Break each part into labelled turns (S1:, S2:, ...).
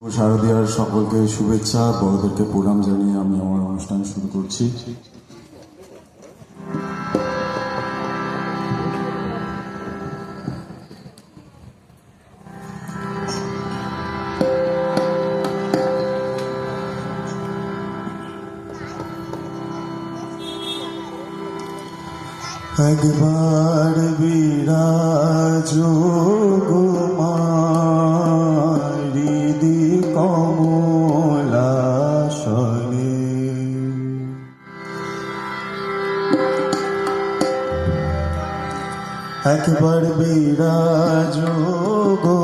S1: শারদীয়ার সকলকে শুভেচ্ছা, বড়দেরকে প্রণাম জানিয়ে আমি আমার অনুষ্ঠান শুরু করছি। একবার বিরাজ গো মারিদি কমলাসনে, একবার বিরাজ গো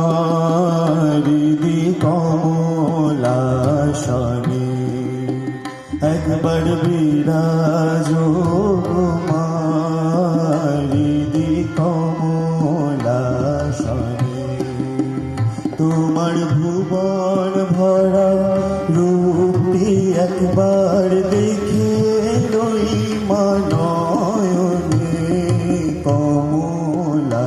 S1: মারিদি কমলাসনে, একবার বিরাজ গো মারিদি কমলাসনে। তোমার ভুবন ভরা রূপটি একবার দেখে রই মানয়নে কমলাসনে,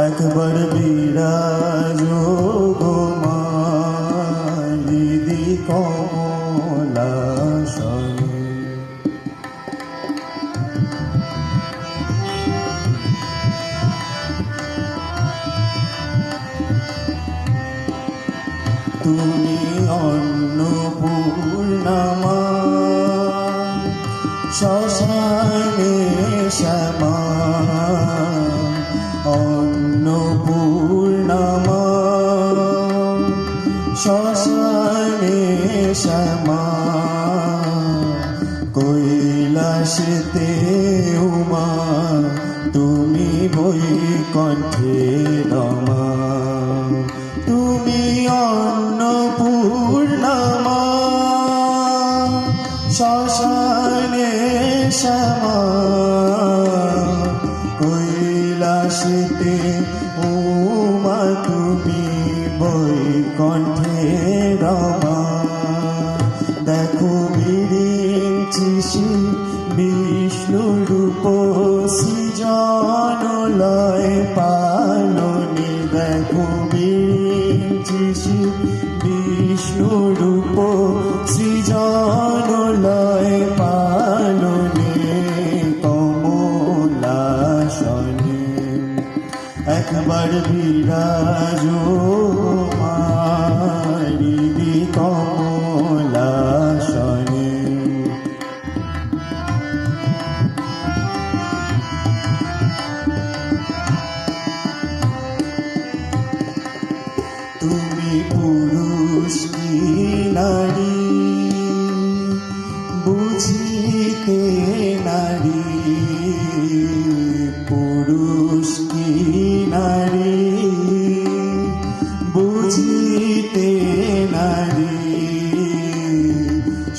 S1: একবার বিরাজ গো মারিদি কমলাসনে। তুমি অন্নপূর্ণা শ্মশানে শ্যামা, অন্নপূর্ণা শ্মশানে শ্যামা, কৈলাসেতে উমা তুমি বৈকুণ্ঠে রমা। তুমি অন্নপূর্ণা শ্মশানে শ্যামা, কৈলাসেতে উমা তুমি বৈকুণ্ঠে রমা। দেখো বিরিঞ্চি বিষ্ণু রূপ সৃজনলয় পালনে, দেখো বিরিঞ্চি বিষ্ণু রূপ সৃজনলয় পালনে কমলাসনে, একবার বিরাজ মারিদি কমলাসনে। তুমি পুরুষ কি নারী বুঝিতে নারী, পুরুষ কি নারী বুঝিতে নারী,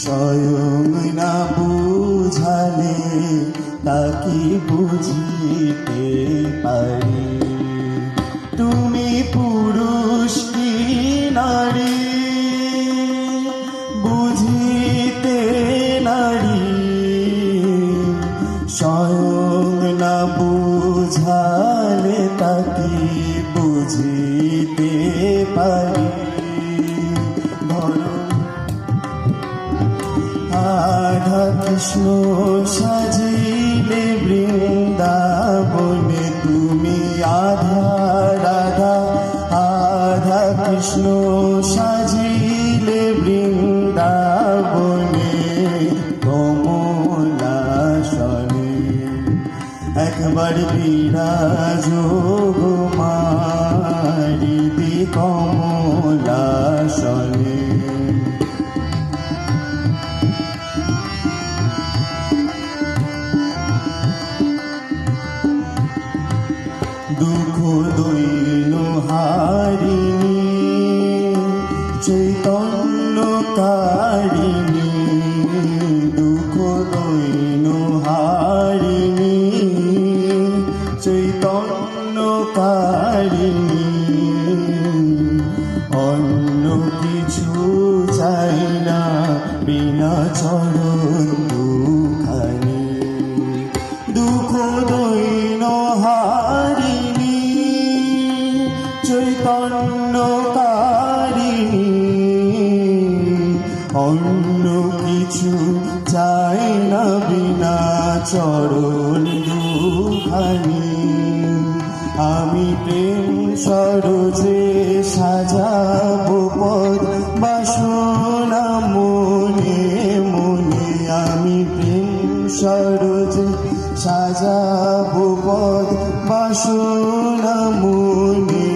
S1: স্বয়ং না বুঝালে তাকে বুঝিতে পারি। তুমি পুরুষ কি নারী বুঝিতে নারী, স্বয়ং না বুঝালে তাকে বুঝিতে পারি। রাধা কৃষ্ণ সাজিলে বৃন্দাবনে, তুমি আধা রাধা আধা কৃষ্ণ সাজিলে বৃন্দাবনে কমলাসনে, একবার বিরাজ গো মারিদি কমলাসনে। দুঃখ দৈন হারিণী চৈতন্য কারিণী, দুঃখ দৈন হারিণী চৈতন্য কারিণী, অন্য কিছু চাই না বিনা চরণ দুখানি, দুঃখ দৈন হারিণী চৈতন্য আমি প্রেম সরোজে সাজাবো পদ বাসনা মনে মনে আমি প্রেম সরোজে সাজাবো পদ বাসনা মনে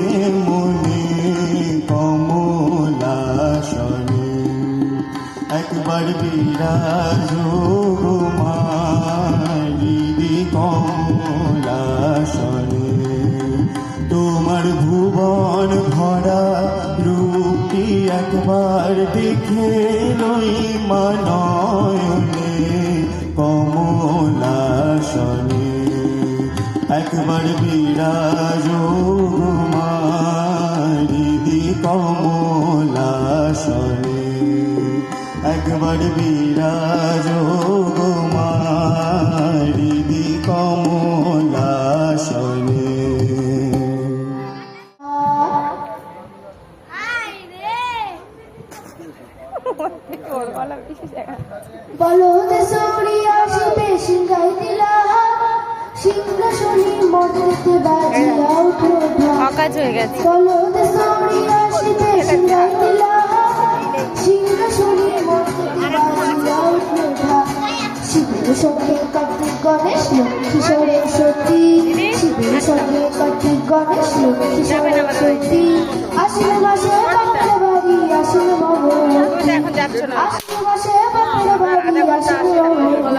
S1: মনে কমলাসনে একবার বিরাজ গো মা হৃদি কমলাসনে তোমার ভুবন ভরা রূপটি একবার দেখে লই মানয়নে কমলাসনে একবার বিরাজ মা হৃদি কমলাসনে একবার বিরাজ মা হৃদি কমলাসনে
S2: বলো দেশরি আসবে সিংহাই দিলা সিংহাসনী মধ্যে বাজিয়া উঠো
S3: অকাজ হয়ে গেছে।
S2: বলো দেশরি আসবে সিংহাই দিলা সিংহাসনী মধ্যে বাজিয়া উঠো শিবের সঙ্গে কার্তিক গণেশ লক্ষ্মী সরস্বতী শিবের সঙ্গে কার্তিক গণেশ লক্ষ্মী সরস্বতী আশ্বিন মাসে বাংলা বাড়ি আশ্বিন মঙ্গল
S3: এখন যাচ্ছ না।
S2: আশ্বিন মাসে বাংলা বাড়ি আশ্বিন মঙ্গল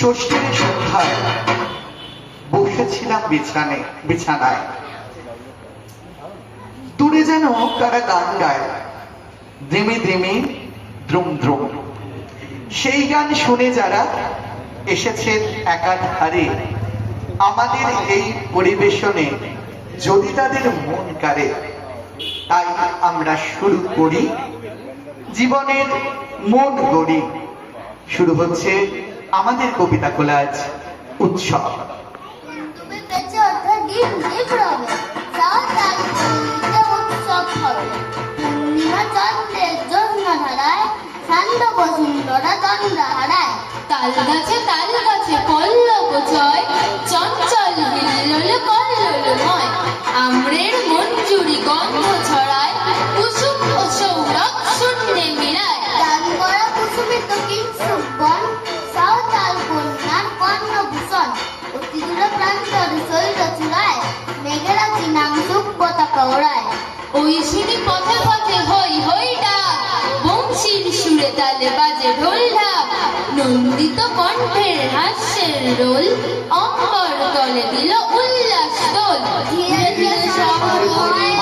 S3: ষষ্ঠীর সন্ধ্যায় বসেছিলাম বিছানায়, দূরে যেন তারা গান গায়, ধিমি ধিমি দ্রুম দ্রুম। সেই গান শুনে যারা এসেছেন একাধারে আমাদের এই পরিবেশনে যদি তাদের মন কাড়ে, তাই আমরা শুরু করি জীবনের মন গড়ি। শুরু হচ্ছে আমাদের কবিতা কোলাজ উৎসব।
S2: তুমি বেঁচে ওঠা দিন বিপ্লবে সাঁওতাল বলতে উৎসব হবে। পূর্ণিমা চন্দ্রের জ্যোৎস্না ধারায় শান্ত বসুন্ধরা চন্দ্রা হারায়।
S4: তাল গাছে পল্লব জয়, চঞ্চল হিল্লোল কল্লোলময়। আম্রের মঞ্জুরি গন্ধ ছড়ায়, কুসুম ও সৌরভ শূন্যে মিলায়।
S2: গান করা কুসুমিত কিংসুক বন, সাঁওতাল কন্যার কর্ণভূষণ। অতি দূরে প্রান্তরে শৈল চূড়ায়, মেঘেরা চিনাংশুক পতাকা ওড়ায়।
S4: ওই শুনি পথে পথে হই হই ডাক, বংশীর সুরে তালে বাজে ঢোল ঢাক। নন্দিত কণ্ঠের হাস্যের রোল, অম্বর তলে দিল উল্লাস দোল।
S2: ধীরে ধীরে শহর হয়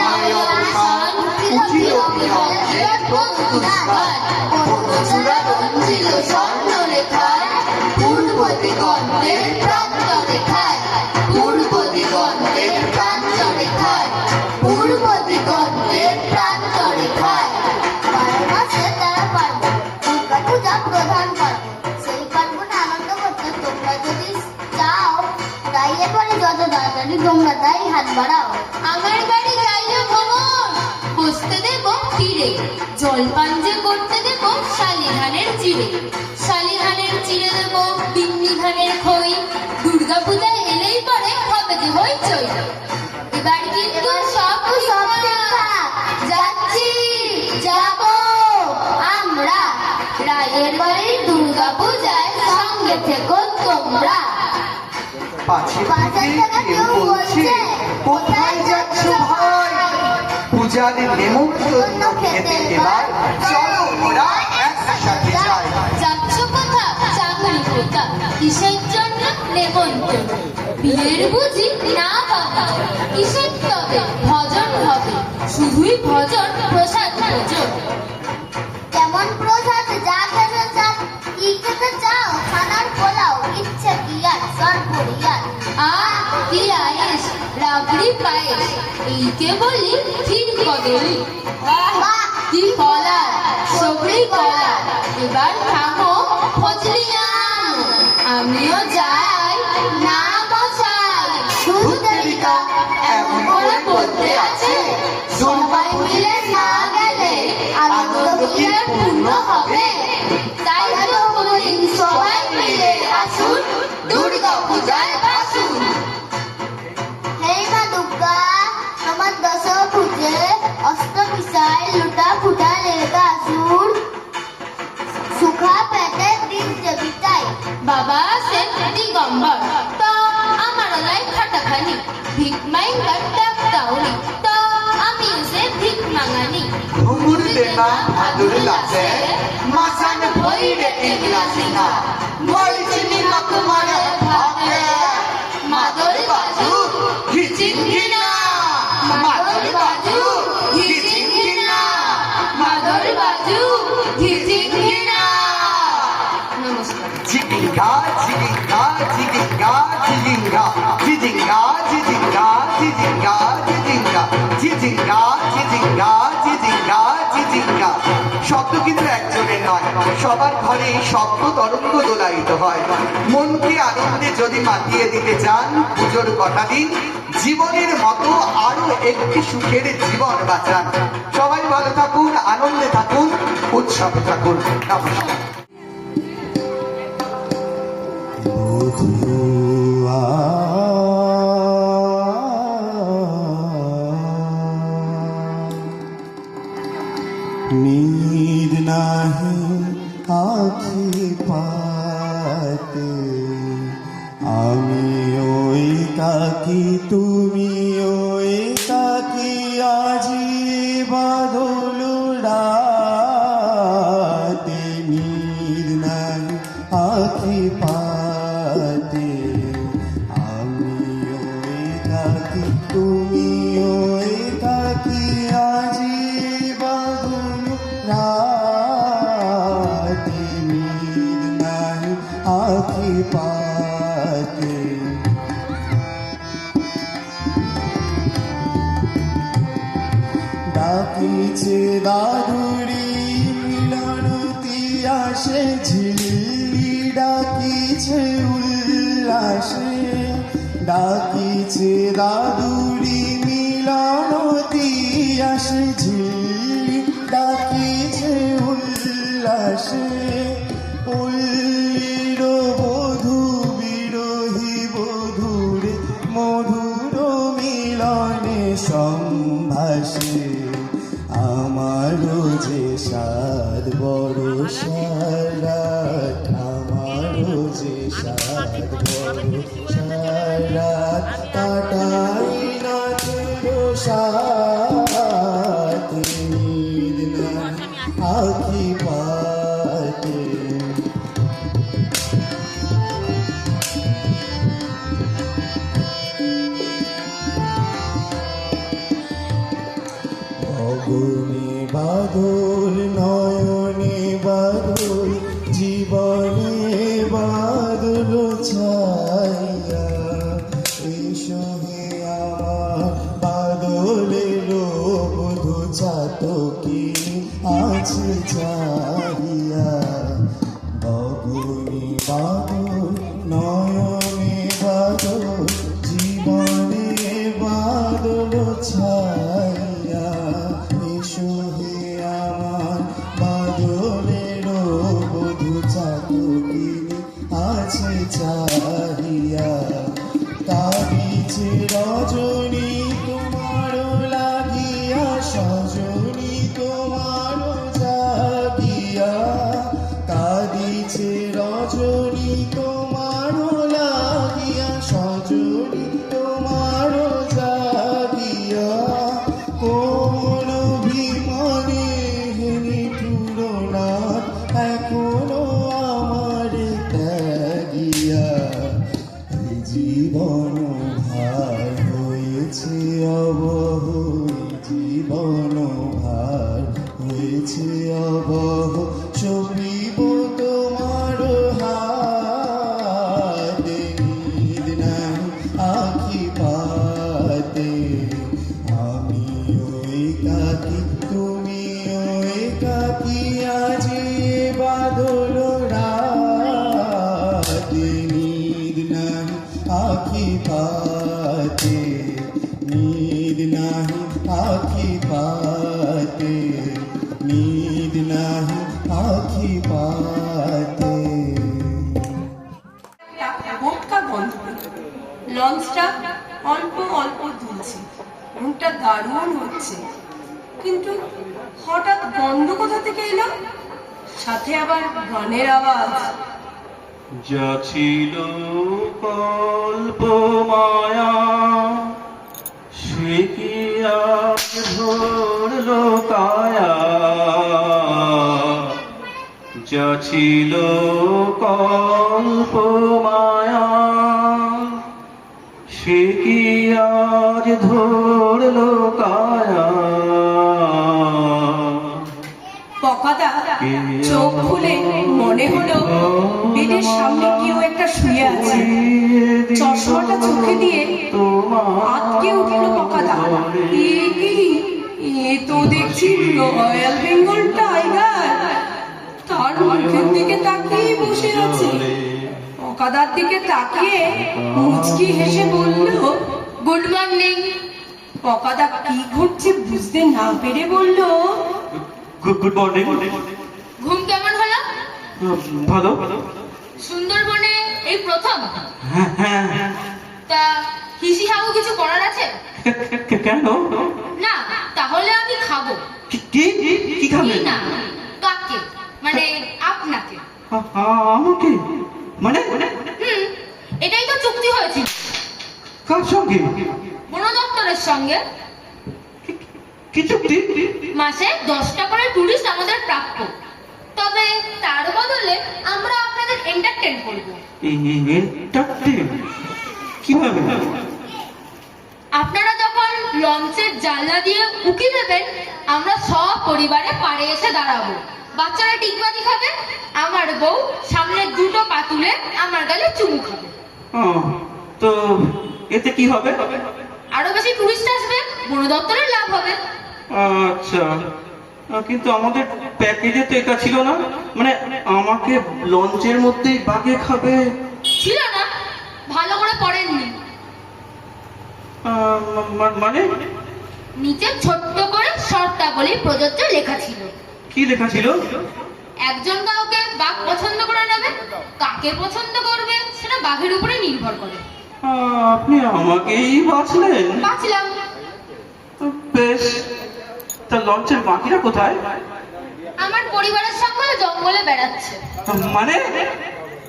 S2: অবসান,
S3: উঠিল বিরহের বন্ধুস্থান।
S4: পদ্মচূড়া রঞ্জিল স্বর্ণ রেখায়, পূর্ব দিগন্তের প্রান্ত রেখায়। পূর্ব দিগন্তের প্রান্ত রেখায়, পূর্ব দিগন্তের প্রান্ত রেখায়।
S2: 12 মাসে তারা পার্বণ, দুর্গা পূজা প্রধান পার্বণ। সেই পার্বণে আনন্দ করতে তোমরা যদি চাও, রাইয়ে পরে যত তাড়াতাড়ি তোমরা তাই হাত বাড়াও।
S4: আমার বাড়ি যাইও ভ্রমণ, বসতে দেব তীরে, জলপান যে করতে দেব শালি ধানের চিড়ে। শালি ধানের চিড়ে দেব বিন্নি ধানের খই, দুর্গা পূজায় এলেই পরে হবে যে হইচই। এবার কিন্তু সব
S2: সব
S4: ঠিকঠাক।
S2: ঠিকঠাক।
S4: যাচ্ছি
S2: যাব আমরা
S4: রায়ের বাড়ির দুর্গা পূজায়, সঙ্গে থেকো তোমরা।
S3: পাছে
S2: পাশের
S3: থেকে
S2: থেকে
S3: কেউ
S2: কেউ
S3: বলছে,
S2: বলছে,
S3: কোথায় যাচ্ছ ভাই? পূজার নেমন্তন্ন খেতে এবার চলো ওরা একসাথে যাই।
S4: যাচ্ছ কোথা চাকরি কোথা, কিসের জন্য নেমন্তন্ন? বিয়ের বুঝি না বাবা, কিসের তবে ভজন হবে, শুধুই ভজন প্রসাদ ভোজন।
S2: কেমন প্রসাদ যা খেতে চাও, কি খেতে চাও? খানার পোলাও, ইচ্ছে কি আর সরপুরিয়ার।
S4: কি আয়েস, রাবড়ি পায়েস, এই কে বলি ঠিক কদলি।
S2: বাহ!
S4: কি কলা, সবরি কলা, এবার থামো ফজলি আম। আমিও যাই না বসাই, শুধু দেরিটা এমন করে বলতে আছে। সবাই মিলে না গেলে আনন্দ কি আর পূর্ণ হবে? তাই তো বলি সবাই মিলে আসুন, দুর্গা পূজায় বাসুন।
S2: হে মা দুর্গা, তোমার দশ ভুজে অষ্টমিশায় লুটা ফুটা লেগা সুর, সুখা পেটে দিন যে বিটাই।
S4: বাবা আছেন দিগম্বর, তো আমার লাই খাটাখানি, ভিক মাইঙ্গার ডাক দাউনি, তো আমি সে ভিক মাঙানি।
S3: ঘুঙুর দেনা ভাদুর লাগছে, মাসান ভইরে ইংলাসি না, মরিচিনি মকমারে ভাবে,
S4: মাদল বাজু
S3: ঘিচিং ঘিনা,
S4: মাদল বাজু ঘিচিং ঘিনা, মাদল বাজু ঘিচিং ঘিনা। নমস্কার।
S3: জিগিঙ্গা জিগিঙ্গা জিগিঙ্গা জিগিঙ্গা জিগিঙ্গা জিগিঙ্গা জিগিঙ্গা জিগিঙ্গা জিগিঙ্গা জিগিঙ্গা জিগিঙ্গা জিগিঙ্গা। শব্দ কিন্তু একজনের নয়, সবার ঘরে শব্দ তরঙ্গ দোলায়িত হয়। মনকে আনন্দে যদি মাতিয়ে দিতে চান পুজোর কটা দিন, জীবনের মতো আরো একটি সুখের জীবন বাঁচান। সবাই ভালো থাকুন, আনন্দে থাকুন, উৎসবে থাকুন। নমস্কার।
S1: नींद नाही आखी पाते, আমি ওই কাকি তুমি ওই কাকি, আজি বাদল রাতে নীঁদ নাই আখি পাতে। पाते नींद नहीं आँखें पाते ডাকিছে দাদুরি মিলনতি আসে ঝিল্লি ডাকিছে উল্লাসে ডাকিছে দাদুরি মিলনতি আসে ঝিল্লি ডাকিছে উল্লাসে পল্লীর বধূ বিরোহী বধূরে মধুর মিলনে সম্ভাষে আমারও যে সাদ বড় সারাত আমারও যে সাদ বড় সারাত কাটাই না তেরো সাত নীদ না আঁখি পাতে অগুনে বাদল নয়নে বাদল জীবনে বাদল ছায়া এসো হে আমার বাদলের বধূ চাতকি আছে চাহিয়া অগুনে বাদল নয়নে বাদল জীবনে বাদল ছায়া এসো হে আমার বাদলের বধূ চাতকি আছে চাহিয়া কাঁদিছে রজনী তোমার লাগিয়া সজনী তোমার জাগিয়া কাঁদিছে রজনী তোমার লাগিয়া সজনী তোমার জাগিয়া কোন অভিমানে হেনি তুলনা এখনো আমার ত্যাগিয়া এই জীবন ভার হয়েছে অবহ জীবন ভার হয়েছে অবহ চলিব তোমার হাতে নীদ নাই আঁখি পাতে আমি ওই কাকি তুমি ওই কাকি আজি বাদল রাতে নীদ নাই আঁখি পাতে নীদ নাই আঁখি পাতে নীদ নাই আঁখি পাতে
S5: বোটকা বন্ধ পেল। লঞ্চটা অল্প অল্প দুলছে, ঘুমটা দারুণ হচ্ছে, কিন্তু হঠাৎ গন্ধ কোথা থেকে এলো, সাথে আবার গানের আওয়াজ।
S6: যা ছিল কল্প মায়া সে কি আজ ধরল কায়া যা ছিল কল্প মায়া সে কি আজ ধরল কায়া
S5: পকাদা চোখ খুলে মনে হলো বেডের সামনে কেউ একটা শুয়ে আছে। চশমাটা চোখে দিয়ে আটকে উঠল পকাদা। এ কি, এ তো দেখছি রয়্যাল বেঙ্গল টাইগার, তার মুখের দিকে তাকিয়ে বসে আছে। পকাদার দিকে তাকিয়ে মুচকি হেসে বলল,
S4: গুড মর্নিং।
S5: পকাদা কি ঘটছে বুঝতে না পেরে বলল,
S6: গুড মর্নিং।
S4: ঘুম কেমন হলো?
S6: ভালো।
S4: সুন্দরবনে এই প্রথম?
S6: হ্যাঁ হ্যাঁ।
S4: তা হিসি হাগু কিছু করার আছে?
S6: কেন?
S4: না, তাহলে আমি খাবো।
S6: কি কি কি খাবে?
S4: না, কাকে, মানে আপনাকে।
S6: আমাকে? মানে
S4: এটাই তো চুক্তি হয়েছিল।
S6: কার সঙ্গে?
S4: বন দপ্তরের সঙ্গে।
S6: কি চুক্তি?
S4: মাসে 10টা করে টুরিস্ট আমাদের প্রাপ্য, তবে তার বদলে আমরা আপনাদের এন্টারটেইন করব।
S6: এন্টারটেইন কিভাবে?
S4: আপনারা যখন লঞ্চের জানলা দিয়ে উকি দেবেন আমরা সব পরিবারে পাড়ে এসে দাঁড়াবো। বাচ্চারা ডিগবাজি খাবে, আমার বউ সামনে দুটো পা তুলে আমার গালে চুমু খাবে।
S6: ও, তো এতে কি হবে?
S4: আরো বেশি টুরিস্ট আসবে, বন দপ্তরের লাভ হবে।
S6: আচ্ছা, কিন্তু আমাদের প্যাকেজে তো এটা ছিল না। মানে আমাকে লঞ্চের মধ্যেই বাগে খাবে?
S4: ছিল না, ভালো করে পড়েননি।
S6: মানে
S4: নিচে ছোট্ট করে শর্তাবলী প্রযোজ্য লেখা ছিল।
S6: কি লেখা ছিল?
S4: একজন কাউকে বাঘ পছন্দ করে নেবে, কাকে পছন্দ করবে সেটা বাঘের উপরে নির্ভর করে।
S6: আপনি আমাকেই বাঁচলেন?
S4: বাঁচলাম।
S6: বেশ, তা লঞ্চের বাকিরা কোথায়?
S4: আমার পরিবারের সঙ্গে জঙ্গলে বেড়াচ্ছে।
S6: মানে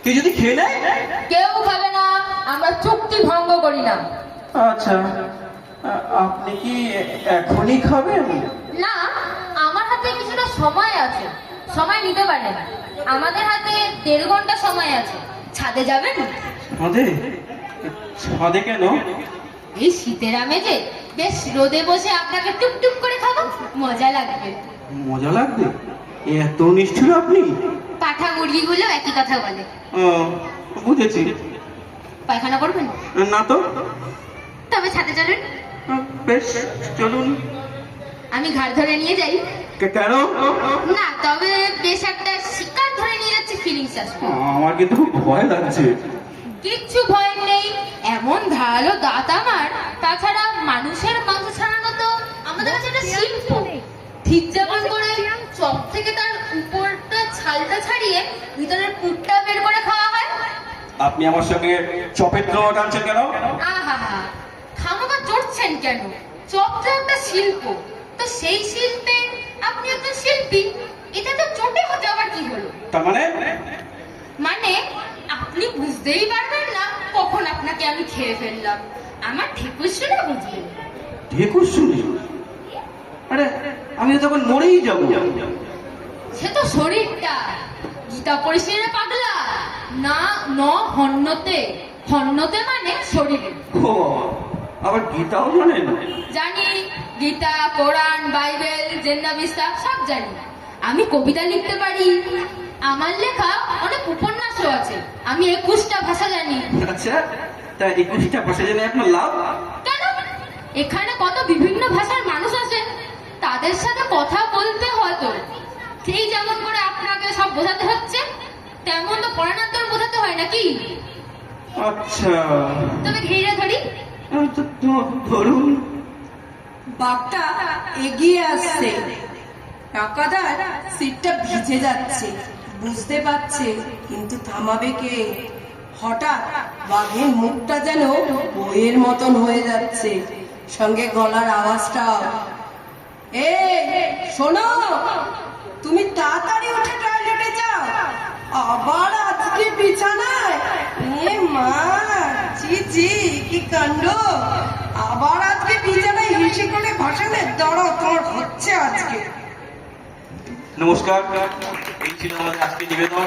S6: কেউ যদি খেয়ে নেয়?
S4: কেউ খাবে না, আমরা চুক্তি ভঙ্গ করি না।
S6: আচ্ছা, আপনি কি এখনই খাবেন?
S4: না, আমার হাতে কিছুটা সময় আছে, সময় নিতে পারেন। আমাদের হাতে 1.5 ঘন্টা সময় আছে। ছাদে যাবেন?
S6: ছাদে? ছাদে কেন?
S4: এই শীতের আমেজে বেশ রোদে বসে আপনাকে টুকটুক করে খাবো, মজা লাগবে।
S6: মজা লাগবে? এত নিষ্ঠুর আপনি?
S4: পাঠা মুরগিগুলো একই কথা বলে।
S6: বুঝেছি।
S4: পায়খানা করবেন?
S6: না তো।
S4: তবে ছাদে চলুন।
S6: বেশ, চলুন।
S4: আমি ঘাড় ধরে নিয়ে যাই?
S6: কেন?
S4: না, তবে বেশ একটা শিকার ধরে নিয়ে যাচ্ছে ফিলিংস আসবে।
S6: আমার কিন্তু খুব ভয় লাগছে।
S4: কিচ্ছু ভয় নেই, এমন ধারালো দাঁত আমার। তাছাড়া মানুষের মাংস ছাড়ানো তো আমাদের কাছে একটা শিল্প। ঠিক যেমন করে চপ থেকে তার উপরটা ছালটা ছাড়িয়ে ভিতরের পুরটা বের করে খাওয়া হয়।
S6: আপনি আমার সঙ্গে চপের দ্রোহ টানছেন কেন?
S4: আহা, খামোকা চড়ছেন কেন? চপ তো একটা শিল্প, তো সেই শিল্পে আপনি একজন শিল্পী। এটা তো চটে হতে আবার কি হলো?
S6: তার মানে?
S4: মানে আপনি বুঝতেই পারবেন না কখন আপনাকে আমি খেয়ে ফেললাম। আমার ঠেকুসটা বুঝবেন।
S6: ঢেকুর শুনি? আরে আমি তো তখন মরেই যাব।
S4: সে তো শরীরটা। গীতা পরিষ্কার পাগলা না, ন হন্যতে। হন্যতে মানে শরীরে।
S6: ও, আবার গীতাও জানেন?
S4: জানি, গীতা, কোরআন, বাইবেল, জেন্নাবিস্তা সব জানি। আমি কবিতা লিখতে পারি। আমার লেখা অনেক উপন্যাসও আছে। আমি 21টা ভাষা জানি।
S6: আচ্ছা, তা 21টা ভাষা জেনে আপনার লাভ?
S4: কেন? এখানে কত বিভিন্ন ভাষার মানুষ আছে, তাদের সাথে কথা বলতে হয়তো। সেই যেমন করে আপনাকে সব বোঝাতে হচ্ছে, তেমন তো পড়ানোর বোঝাতে হয় নাকি?
S6: আচ্ছা,
S4: তবে ঘিরে ধরি।
S6: ধরুন।
S5: বাঘটা এগিয়ে আসছে। কাকাদার সিটটা ভিজে যাচ্ছে, বুঝতে পারছে, কিন্তু থামাবে কে? হঠাৎ বাঘের মুখটা যেন বইয়ের মতন হয়ে যাচ্ছে, সঙ্গে গলার আওয়াজটাও। এই শোনো, তুমি তাড়াতাড়ি উঠে টয়লেটে যাও। আবার আজকে বিছানায়? এ মা, জি জি, কি কাণ্ড! আবার আজকে বিছানায় হিসে করে ভাসালে? দাঁড়াও, তোমার হচ্ছে আজকে।
S6: নমস্কার, এই ছিল আমাদের আজকে নিবেদন।